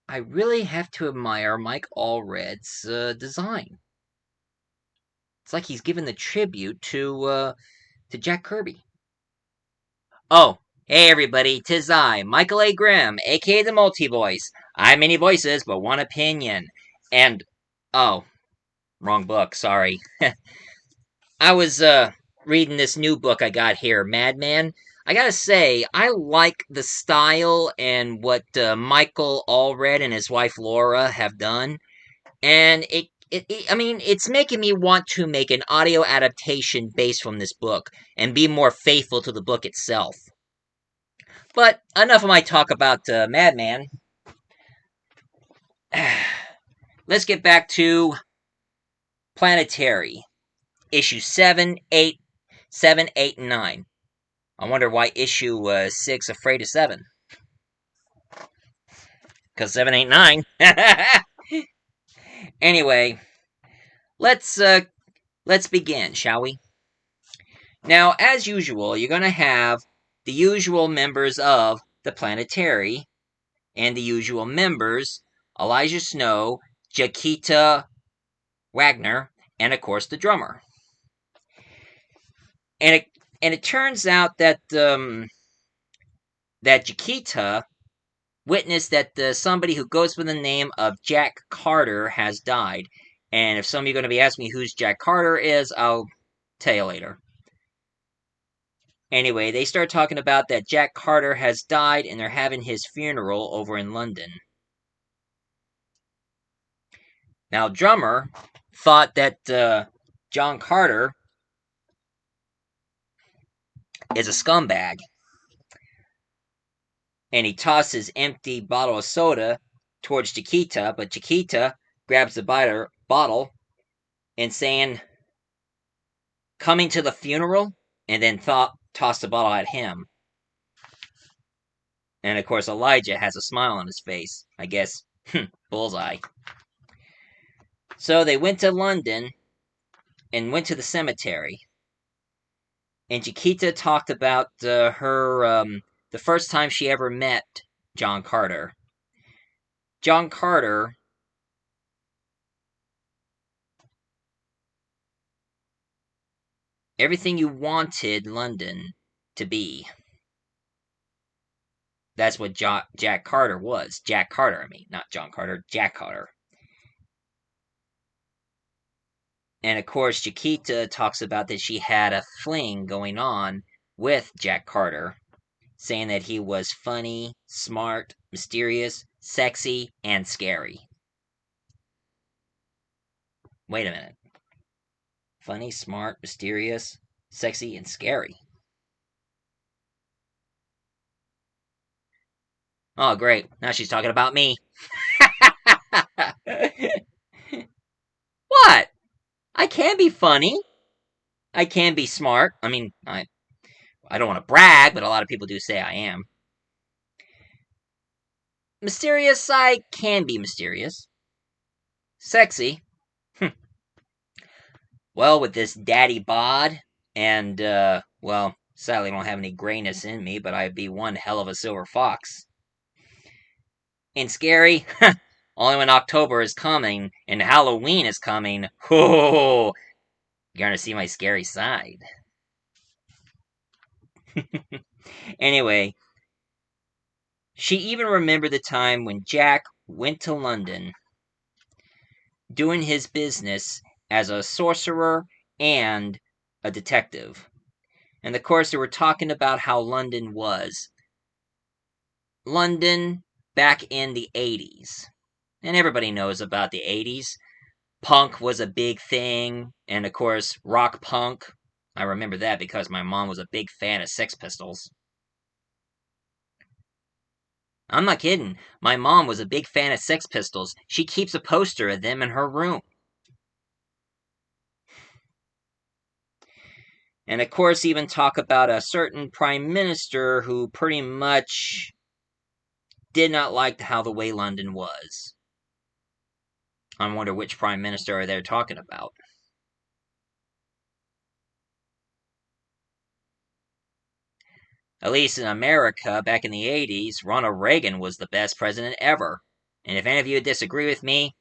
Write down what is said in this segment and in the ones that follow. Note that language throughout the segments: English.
I really have to admire Mike Allred's design. It's like he's given the tribute to Jack Kirby. Oh, hey everybody, 'tis I, Michael A. Grimm, aka the Multi-Voice. I have many voices, but one opinion. And, oh, wrong book, sorry. I was, reading this new book I got here, Madman. I gotta say, I like the style and what Michael Allred and his wife Laura have done. And I mean, it's making me want to make an audio adaptation based from this book and be more faithful to the book itself. But enough of my talk about Madman. Let's get back to Planetary, issue 7, 8, and 9. I wonder why issue 6 afraid of 7. Because 7, 8, 9. Anyway, let's let's begin, shall we? Now, as usual, you're gonna have the usual members of the Planetary and the usual members: Elijah Snow, Jaquita Wagner, and of course the drummer. And it turns out that that Jaquita witnessed that somebody who goes by the name of Jack Carter has died. And if some of you are going to be asking me who's Jack Carter is, I'll tell you later. Anyway, they start talking about that Jack Carter has died and they're having his funeral over in London. Now, drummer thought that John Carter is a scumbag. And he tosses his empty bottle of soda towards Chiquita, but Chiquita grabs the bottle and saying, "Coming to the funeral?" and then tossed the bottle at him. And of course, Elijah has a smile on his face. I guess, bullseye. So they went to London and went to the cemetery. And Chiquita talked about her the first time she ever met John Carter. John Carter everything you wanted London to be. That's what Jack Carter was. Jack Carter, I mean, not John Carter, Jack Carter. And of course, Chiquita talks about that she had a fling going on with Jack Carter, saying that he was funny, smart, mysterious, sexy, and scary. Wait a minute. Funny, smart, mysterious, sexy, and scary. Oh, great. Now she's talking about me. What? I can be funny. I can be smart. I mean, I don't want to brag, but a lot of people do say I am. Mysterious, I can be mysterious. Sexy. Well, with this daddy bod, and, well, sadly I don't have any grayness in me, but I'd be one hell of a silver fox. And scary? Only when October is coming and Halloween is coming. Oh, you're gonna see my scary side. Anyway, she even remembered the time when Jack went to London doing his business as a sorcerer and a detective. And of course, they were talking about how London was. London back in the 80s. And everybody knows about the 80s. Punk was a big thing. And of course, rock punk. I remember that because my mom was a big fan of Sex Pistols. I'm not kidding. My mom was a big fan of Sex Pistols. She keeps a poster of them in her room. And of course, even talk about a certain prime minister who pretty much did not like how the way London was. I wonder which prime minister are they talking about. At least in America, back in the 80s, Ronald Reagan was the best president ever. And if any of you disagree with me,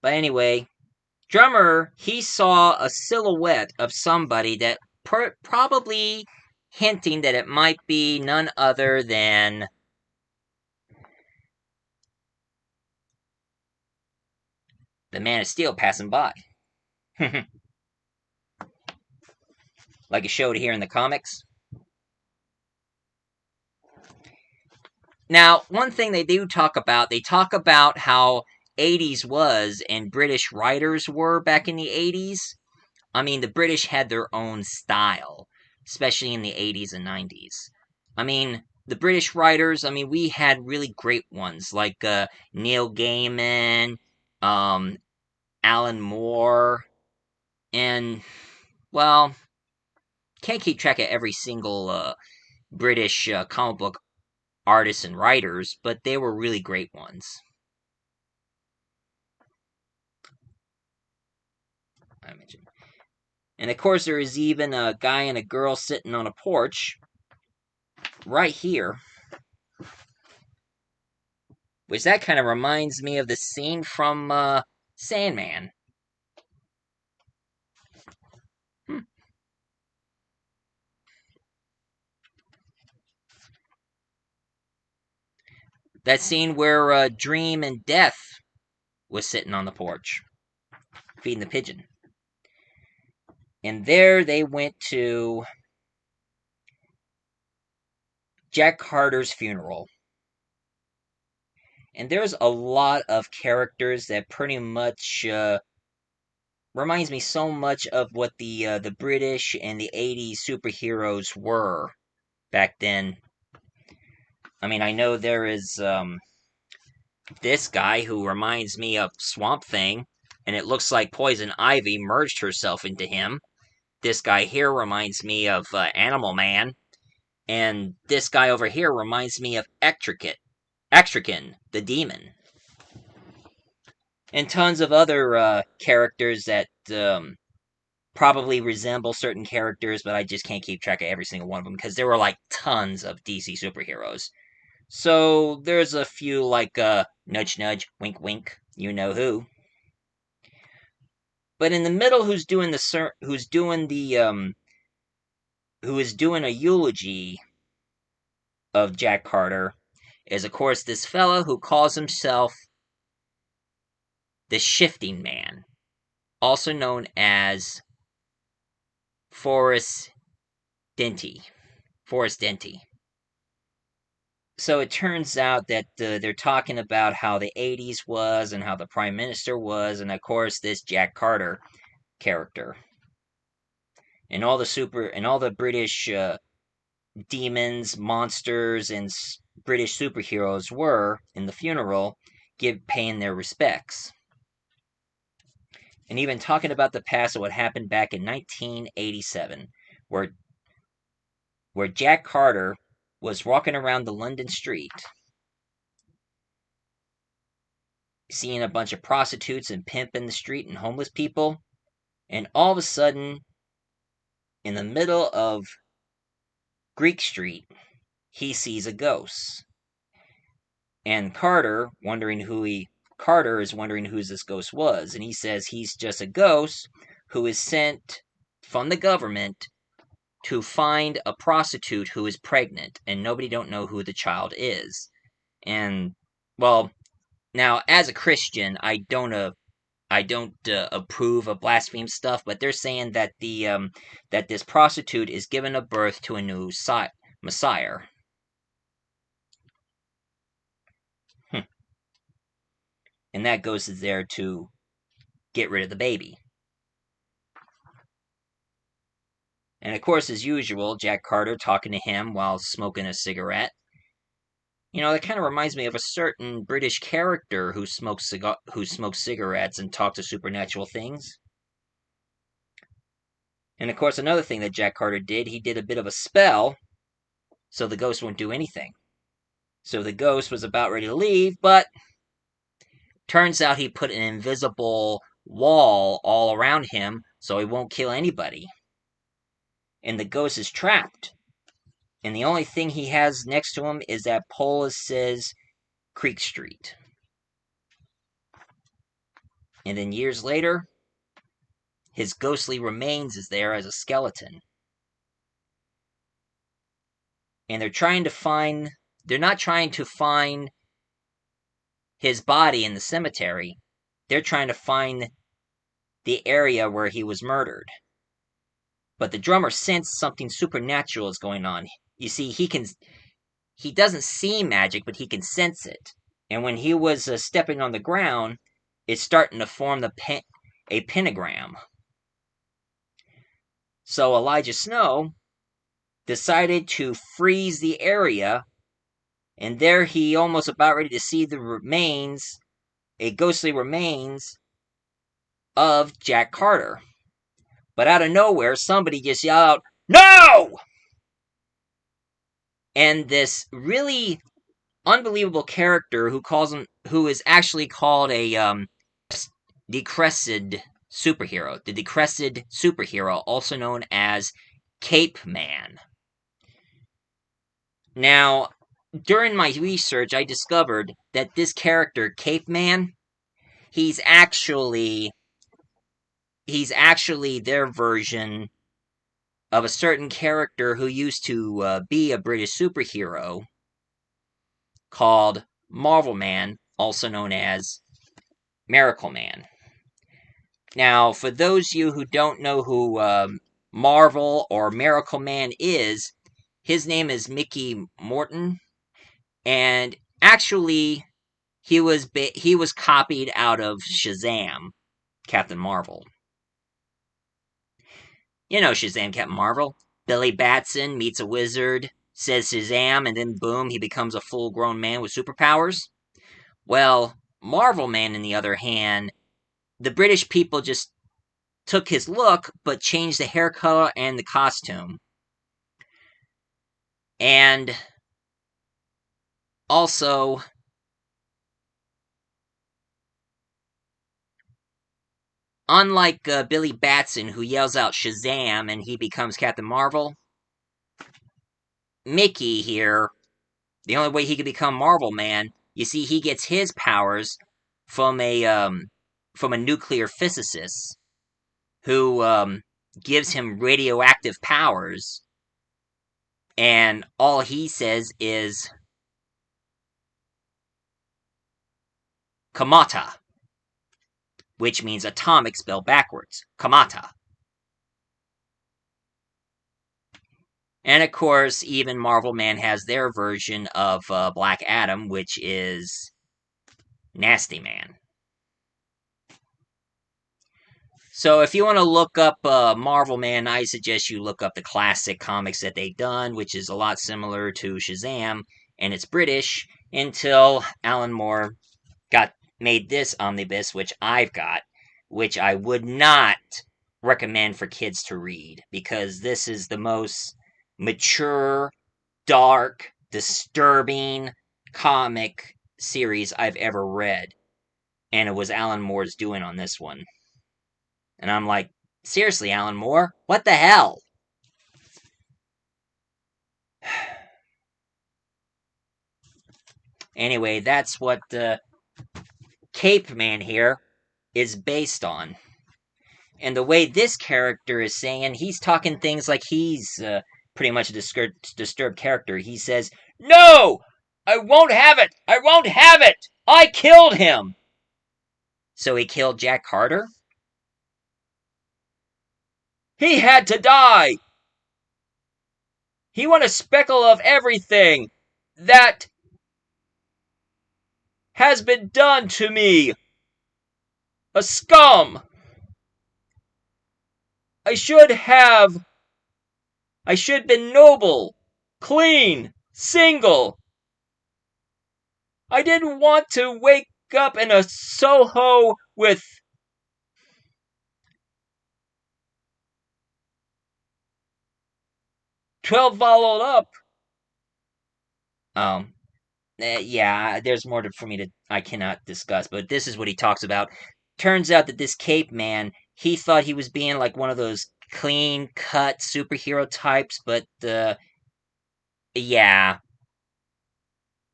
but anyway, Drummer, he saw a silhouette of somebody that probably hinting that it might be none other than the Man of Steel passing by. Like it showed here in the comics. Now, one thing they talk about how 80s was and British writers were back in the 80s. I mean, the British had their own style, especially in the 80s and 90s. I mean, the British writers, I mean, we had really great ones like Neil Gaiman, um, Alan Moore, and, well, can't keep track of every single British comic book artists and writers, but they were really great ones. I mentioned. And of course, there is even a guy and a girl sitting on a porch right here, which that kind of reminds me of the scene from Sandman. Hmm. That scene where Dream and Death was sitting on the porch, feeding the pigeon. And there they went to Jack Carter's funeral. And there's a lot of characters that pretty much reminds me so much of what the British and the 80s superheroes were back then. I mean, I know there is this guy who reminds me of Swamp Thing, and it looks like Poison Ivy merged herself into him. This guy here reminds me of Animal Man, and this guy over here reminds me of Extrican, the demon, and tons of other characters that probably resemble certain characters, but I just can't keep track of every single one of them because there were like tons of DC superheroes. So there's a few like nudge nudge, wink wink, you know who. But in the middle, who is doing a eulogy of Jack Carter is of course this fella who calls himself the Shifting Man, also known as Forrest Denty. Forrest Denty. So it turns out that they're talking about how the 80s was and how the prime minister was, and of course this Jack Carter character and all the British demons, monsters, and British superheroes were in the funeral, paying their respects, and even talking about the past of what happened back in 1987, where Jack Carter was walking around the London street, seeing a bunch of prostitutes and pimp in the street and homeless people, and all of a sudden, in the middle of Greek Street, he sees a ghost. And Carter is wondering who this ghost was, and he says he's just a ghost who is sent from the government to find a prostitute who is pregnant, and nobody don't know who the child is. And well, now as a Christian, I don't approve of blaspheme stuff, but they're saying that that this prostitute is given a birth to a new Messiah. Hmm. And that ghost is there to get rid of the baby. And of course, as usual, Jack Carter talking to him while smoking a cigarette. You know, that kind of reminds me of a certain British character who smokes cigarettes and talks to supernatural things. And of course, another thing that Jack Carter did, he did a bit of a spell so the ghost won't do anything. So the ghost was about ready to leave, but turns out he put an invisible wall all around him so he won't kill anybody. And the ghost is trapped. And the only thing he has next to him is that pole that says Creek Street. And then years later, his ghostly remains is there as a skeleton. And they're not trying to find his body in the cemetery. They're trying to find the area where he was murdered. But the drummer sensed something supernatural is going on. You see, he doesn't see magic, but he can sense it. And when he was stepping on the ground, it's starting to form a pentagram. So Elijah Snow decided to freeze the area, and there he almost about ready to see a ghostly remains of Jack Carter. But out of nowhere, somebody just yelled out, "No!" And this really unbelievable character who is actually called a decresced superhero. The decresced superhero, also known as Cape Man. Now, during my research, I discovered that this character, Cape Man, he's actually their version of a certain character who used to be a British superhero called Marvel Man, also known as Miracle Man. Now, for those of you who don't know who Marvel or Miracle Man is, his name is Mickey Morton, and actually, he was copied out of Shazam, Captain Marvel. You know Shazam, Captain Marvel. Billy Batson meets a wizard, says Shazam, and then boom, he becomes a full-grown man with superpowers. Well, Marvel Man, on the other hand, the British people just took his look, but changed the hair color and the costume. And also, unlike Billy Batson, who yells out Shazam and he becomes Captain Marvel, Mickey here, the only way he could become Marvel Man, you see, he gets his powers from a nuclear physicist who gives him radioactive powers, and all he says is Kamata, which means atomic spelled backwards. Kamata. And of course, even Marvel Man has their version of Black Adam, which is Nasty Man. So if you want to look up Marvel Man, I suggest you look up the classic comics that they've done, which is a lot similar to Shazam, and it's British, until Alan Moore made this omnibus, which I've got, which I would not recommend for kids to read, because this is the most mature, dark, disturbing comic series I've ever read. And it was Alan Moore's doing on this one. And I'm like, seriously, Alan Moore? What the hell? Anyway, that's what Cape Man here is based on. And the way this character is saying, he's talking things like he's pretty much a disturbed character. He says, "No! I won't have it! I won't have it! I killed him!" So he killed Jack Carter? He had to die! He wanted a speckle of everything that has been done to me! A scum! I should been noble, clean, single. I didn't want to wake up in a Soho with 12 followed up. Yeah, there's more for me to I cannot discuss, but this is what he talks about. turns out that this Cape Man, he thought he was being like one of those clean cut superhero types, but yeah,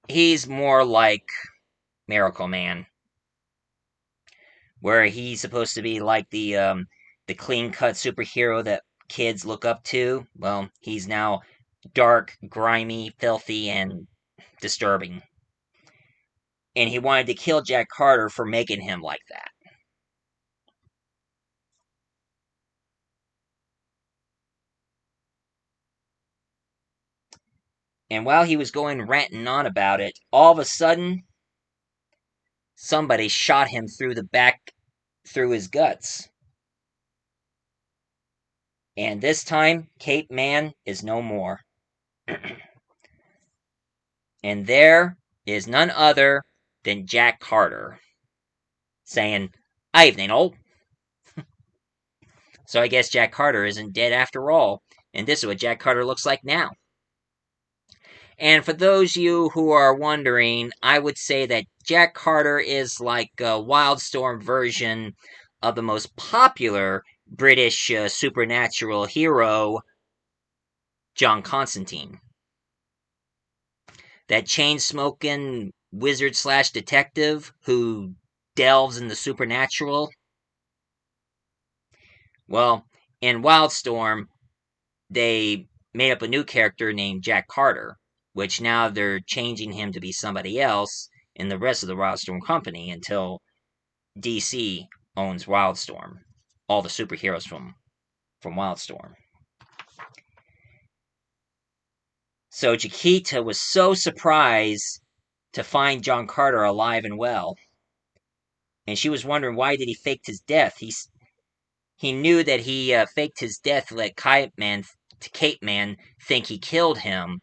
he's more like Miracle Man, where he's supposed to be like the clean cut superhero that kids look up to. Well, he's now dark, grimy, filthy, and disturbing. And he wanted to kill Jack Carter for making him like that. And while he was going ranting on about it, all of a sudden, somebody shot him through the back, through his guts. And this time, Cape Man is no more. And there is none other than Jack Carter, saying, "Evening, old." So I guess Jack Carter isn't dead after all. And this is what Jack Carter looks like now. And for those of you who are wondering, I would say that Jack Carter is like a Wildstorm version of the most popular British supernatural hero, John Constantine. That chain smoking wizard slash detective who delves in the supernatural. Well, in Wildstorm, they made up a new character named Jack Carter, which now they're changing him to be somebody else in the rest of the Wildstorm company until DC owns Wildstorm, all the superheroes from Wildstorm. So Chiquita was so surprised to find John Carter alive and well, and she was wondering why did he fake his death. He knew that he faked his death to let Cape Man think he killed him,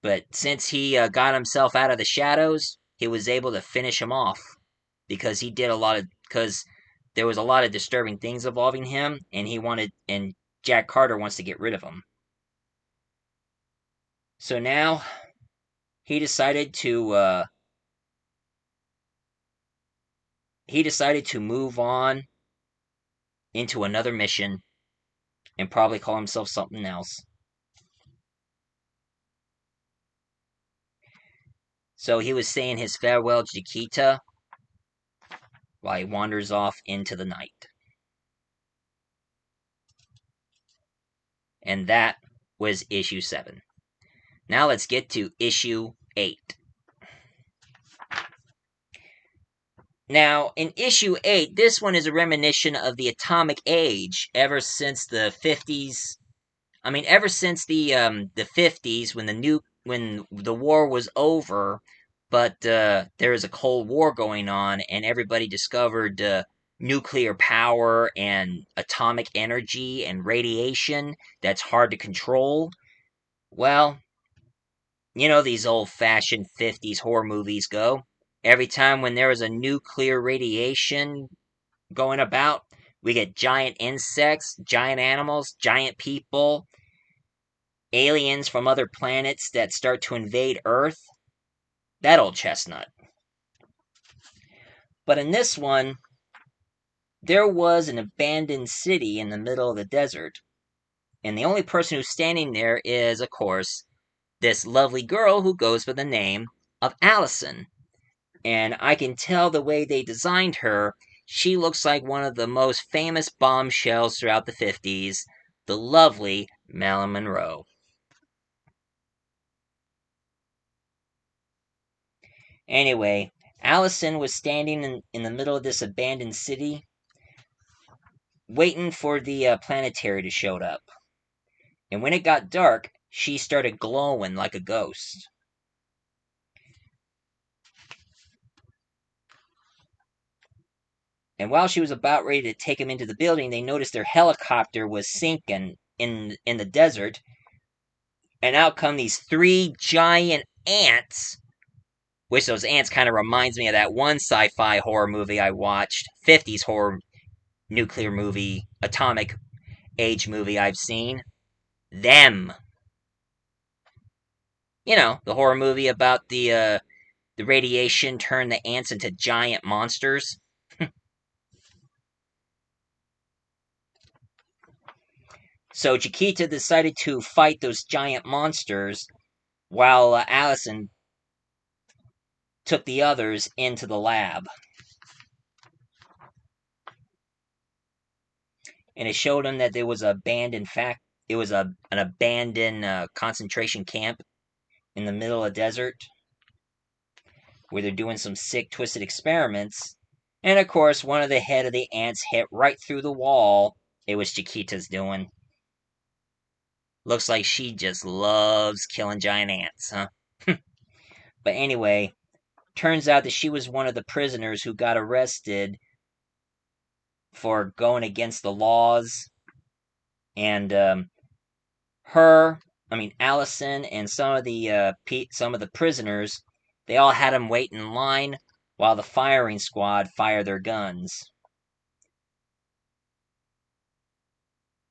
but since he got himself out of the shadows, he was able to finish him off because because there was a lot of disturbing things involving him, and Jack Carter wants to get rid of him. So now he decided to uh, he decided to move on into another mission and probably call himself something else. So he was saying his farewell to Chiquita while he wanders off into the night. And that was issue 7. Now let's get to issue 8. Now, in issue 8, this one is a reminiscence of the atomic age ever since the 50s. I mean, ever since the 50s when the war was over, but there was a Cold War going on, and everybody discovered nuclear power and atomic energy and radiation that's hard to control. Well, you know these old-fashioned 50s horror movies go. Every time when there was a nuclear radiation going about, we get giant insects, giant animals, giant people, aliens from other planets that start to invade Earth. That old chestnut. But in this one, there was an abandoned city in the middle of the desert, and the only person who's standing there is, of course, this lovely girl who goes by the name of Allison. And I can tell the way they designed her, she looks like one of the most famous bombshells throughout the 50s, the lovely Marilyn Monroe. Anyway, Allison was standing in the middle of this abandoned city, waiting for the Planetary to show up. And when it got dark, she started glowing like a ghost. And while she was about ready to take him into the building, they noticed their helicopter was sinking in the desert. And out come these 3 giant ants, which those ants kind of reminds me of that one sci-fi horror movie I watched, 50s horror nuclear movie, atomic age movie I've seen. Them. You know, the horror movie about the radiation turned the ants into giant monsters. So Chiquita decided to fight those giant monsters while Allison took the others into the lab. And it showed them that there was an abandoned concentration camp in the middle of the desert where they're doing some sick, twisted experiments. And of course, one of the head of the ants hit right through the wall. It was Chiquita's doing. Looks like she just loves killing giant ants, huh? But anyway, turns out that she was one of the prisoners who got arrested for going against the laws. And Allison, and some of the prisoners, they all had them wait in line while the firing squad fired their guns.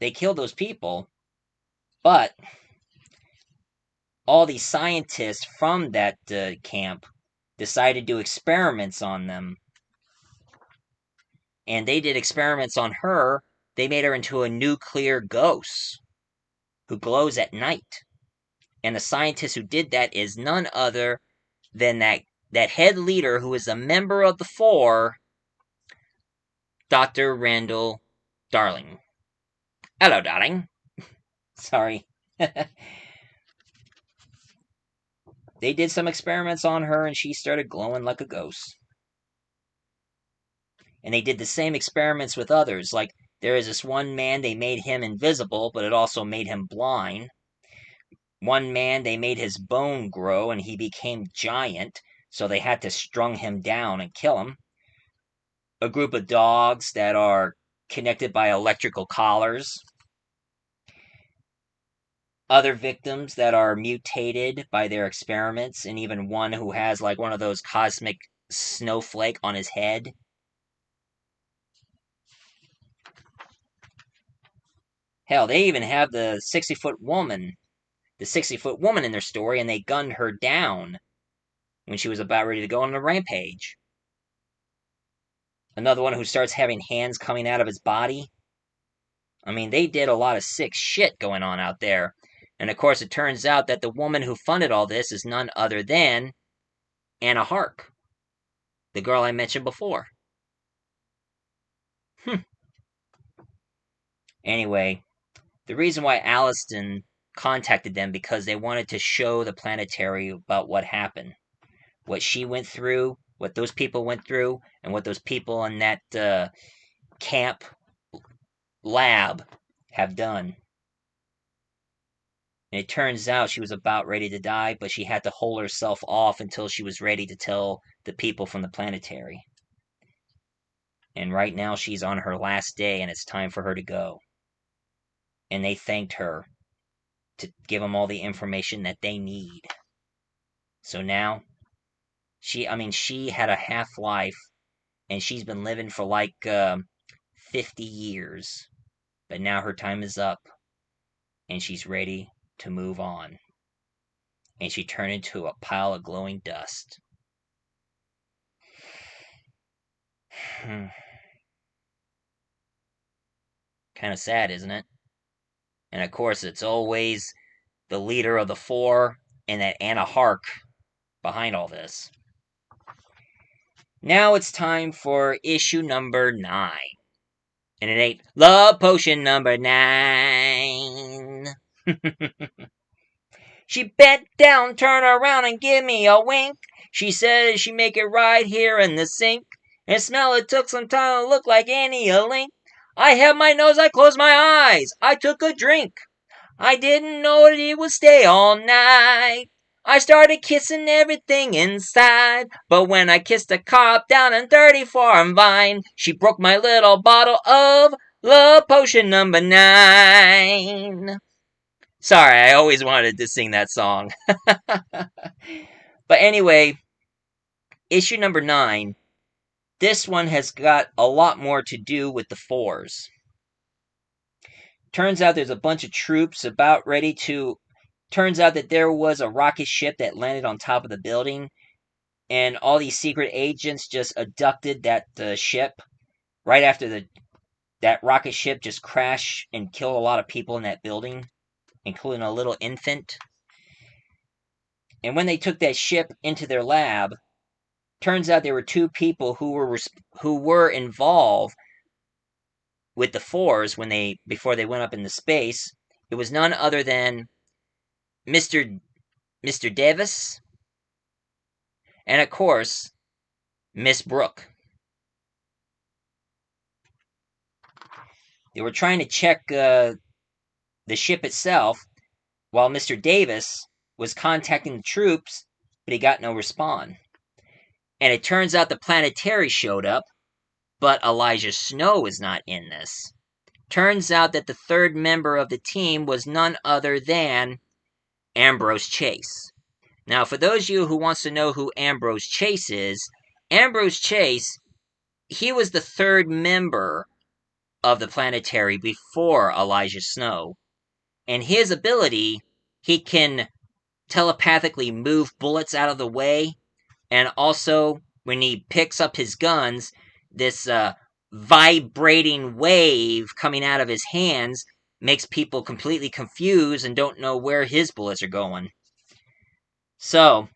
They killed those people, but all these scientists from that camp decided to do experiments on them. And they did experiments on her. They made her into a nuclear ghost who glows at night. And the scientist who did that is none other than that head leader who is a member of the Four, Dr. Randall Darling. Hello, darling. Sorry. They did some experiments on her and she started glowing like a ghost. And they did the same experiments with others. Like, there is this one man, they made him invisible, but it also made him blind. One man, they made his bone grow and he became giant, so they had to strung him down and kill him. A group of dogs that are connected by electrical collars. Other victims that are mutated by their experiments, and even one who has like one of those cosmic snowflake on his head. Hell, they even have the 60-foot woman in their story, and they gunned her down when she was about ready to go on a rampage. Another one who starts having hands coming out of his body. I mean, they did a lot of sick shit going on out there. And of course, it turns out that the woman who funded all this is none other than Anna Hark, the girl I mentioned before. Anyway, the reason why Allison contacted them because they wanted to show the Planetary about what happened. What she went through, what those people went through, and what those people in that camp lab have done. And it turns out she was about ready to die, but she had to hold herself off until she was ready to tell the people from the Planetary. And right now she's on her last day and it's time for her to go. And they thanked her to give them all the information that they need. So now, she had a half-life and she's been living for like 50 years. But now her time is up and she's ready to move on. And she turned into a pile of glowing dust. Kind of sad, isn't it? And of course, it's always the leader of the Four and that Anna Hark behind all this. Now it's time for issue number 9. And it ain't Love Potion number 9. She bent down, turned around, and give me a wink. She says she make it right here in the sink. And smell it took some time to look like Annie a link. I held my nose, I closed my eyes. I took a drink. I didn't know that it would stay all night. I started kissing everything inside. But when I kissed a cop down in 34 and Vine, she broke my little bottle of Love Potion number 9. Sorry, I always wanted to sing that song. But anyway, issue number 9. This one has got a lot more to do with the Fours. Turns out there's a bunch of troops about ready to... Turns out that there was a rocket ship that landed on top of the building, and all these secret agents just abducted that ship right after that rocket ship just crashed and killed a lot of people in that building, including a little infant. And when they took that ship into their lab, turns out there were two people who were involved with the fours before they went up into space. It was none other than Mr. Davis and of course Miss Brooke. They were trying to check the ship itself while Mr. Davis was contacting the troops, but he got no response. And it turns out the Planetary showed up, but Elijah Snow is not in this. Turns out that the third member of the team was none other than Ambrose Chase. Now, for those of you who wants to know who Ambrose Chase is, Ambrose Chase, he was the third member of the Planetary before Elijah Snow. And his ability, he can telepathically move bullets out of the way, and also, when he picks up his guns, this vibrating wave coming out of his hands makes people completely confused and don't know where his bullets are going. So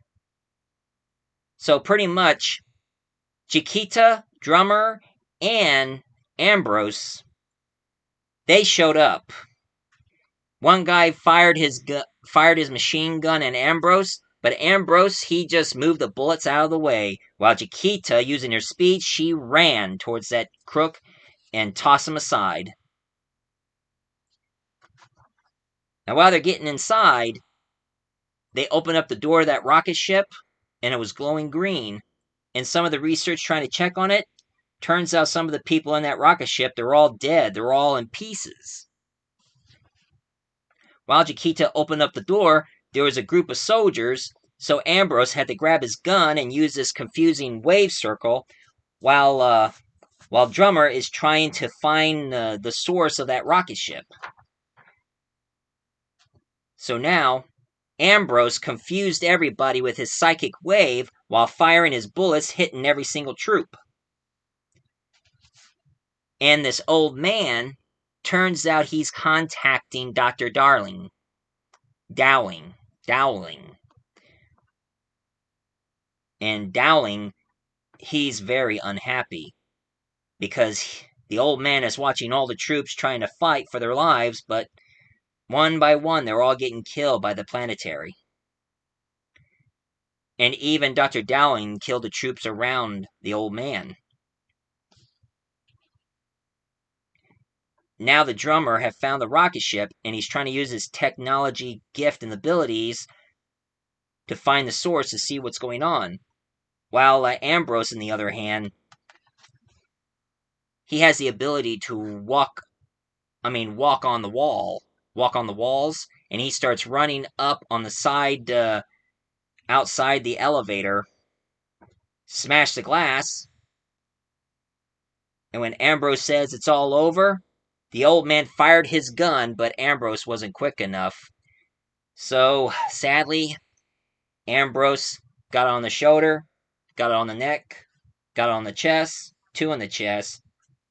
pretty much, Chiquita, Drummer, and Ambrose, they showed up. One guy fired his machine gun at Ambrose, but Ambrose, he just moved the bullets out of the way, while Chiquita, using her speed, she ran towards that crook and tossed him aside. Now, while they're getting inside, they open up the door of that rocket ship, and it was glowing green. And some of the research trying to check on it, turns out some of the people in that rocket ship, they're all dead. They're all in pieces. While Chiquita opened up the door, there was a group of soldiers, so Ambrose had to grab his gun and use this confusing wave circle, while Drummer is trying to find the source of that rocket ship. So now, Ambrose confused everybody with his psychic wave while firing his bullets, hitting every single troop. And this old man, turns out he's contacting Dr. Dowling. And Dowling, he's very unhappy because the old man is watching all the troops trying to fight for their lives, but one by one they're all getting killed by the Planetary. And even Dr. Dowling killed the troops around the old man. Now the Drummer have found the rocket ship, and he's trying to use his technology gift and abilities to find the source to see what's going on. While Ambrose, on the other hand, he has the ability to walk on the walls, and he starts running up on the side, outside the elevator, smash the glass, and when Ambrose says it's all over, the old man fired his gun, but Ambrose wasn't quick enough. So, sadly, Ambrose got it on the shoulder, got it on the neck, got it on the chest, 2 in the chest,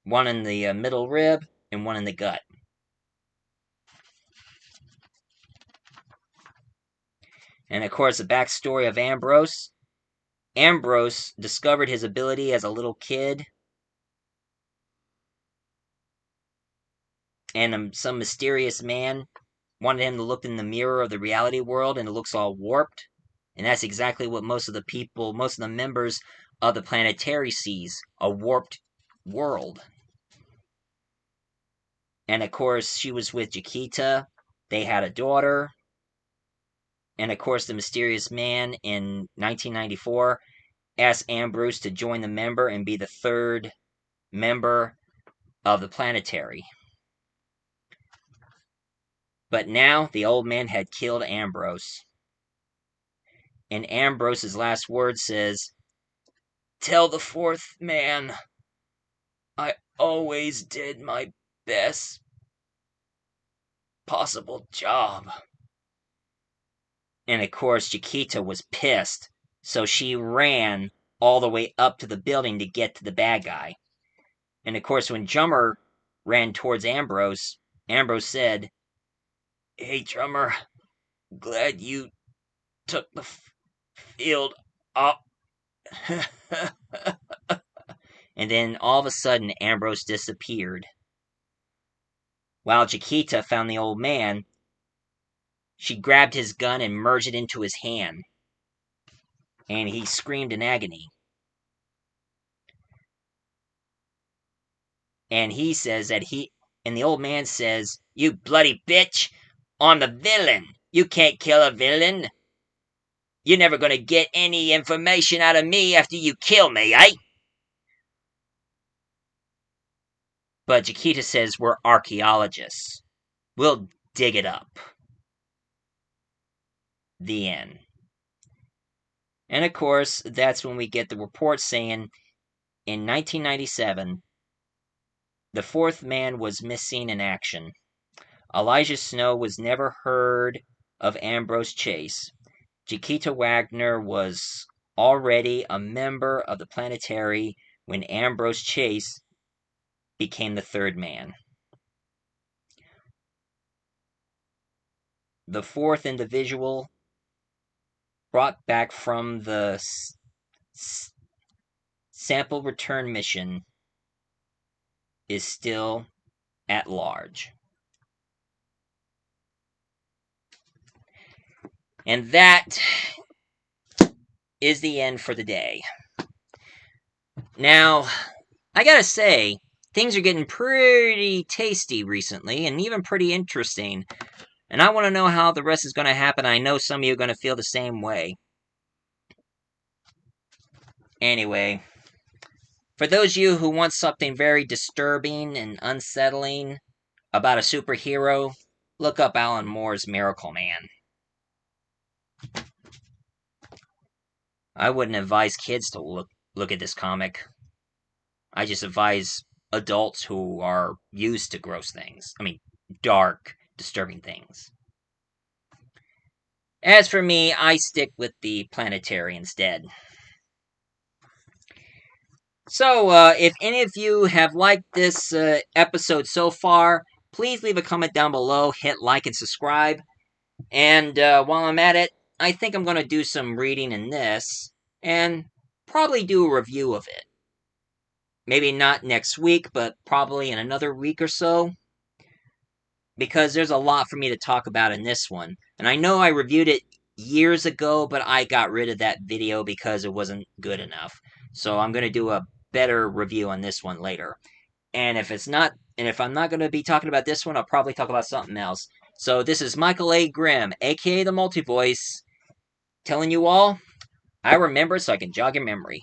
1 in the middle rib, and 1 in the gut. And of course, the backstory of Ambrose. Ambrose discovered his ability as a little kid, and some mysterious man wanted him to look in the mirror of the reality world, and it looks all warped. And that's exactly what most of the members of the Planetary sees, a warped world. And of course, she was with Chiquita. They had a daughter. And of course, the mysterious man in 1994 asked Ambrose to join the member and be the third member of the Planetary. But now, the old man had killed Ambrose. And Ambrose's last word says, "Tell the fourth man, I always did my best possible job." And of course, Chiquita was pissed, so she ran all the way up to the building to get to the bad guy. And of course, when Drummer ran towards Ambrose, Ambrose said, "Hey, drummer, glad you took the field up." And then all of a sudden, Ambrose disappeared. While Chiquita found the old man, she grabbed his gun and merged it into his hand, and he screamed in agony. And the old man says, "You bloody bitch, I'm the villain. You can't kill a villain. You're never gonna get any information out of me after you kill me, eh?" But Chiquita says, "We're archaeologists. We'll dig it up." The end. And of course, that's when we get the report saying in 1997, the fourth man was missing in action. Elijah Snow was never heard of Ambrose Chase. Chiquita Wagner was already a member of the Planetary when Ambrose Chase became the third man. The fourth individual brought back from the sample return mission is still at large. And that is the end for the day. Now, I gotta say, things are getting pretty tasty recently, and even pretty interesting. And I want to know how the rest is going to happen. I know some of you are going to feel the same way. Anyway, for those of you who want something very disturbing and unsettling about a superhero, look up Alan Moore's Miracle Man. I wouldn't advise kids to look at this comic. I just advise adults who are used to gross things. I mean, dark, disturbing things. As for me, I stick with the Planetary instead. So, if any of you have liked this episode so far, please leave a comment down below, hit like and subscribe. And while I'm at it, I think I'm going to do some reading in this, and probably do a review of it. Maybe not next week, but probably in another week or so. Because there's a lot for me to talk about in this one. And I know I reviewed it years ago, but I got rid of that video because it wasn't good enough. So I'm going to do a better review on this one later. And if I'm not going to be talking about this one, I'll probably talk about something else. So this is Michael A. Grimm, aka the Multivoice, telling you all, I remember so I can jog your memory.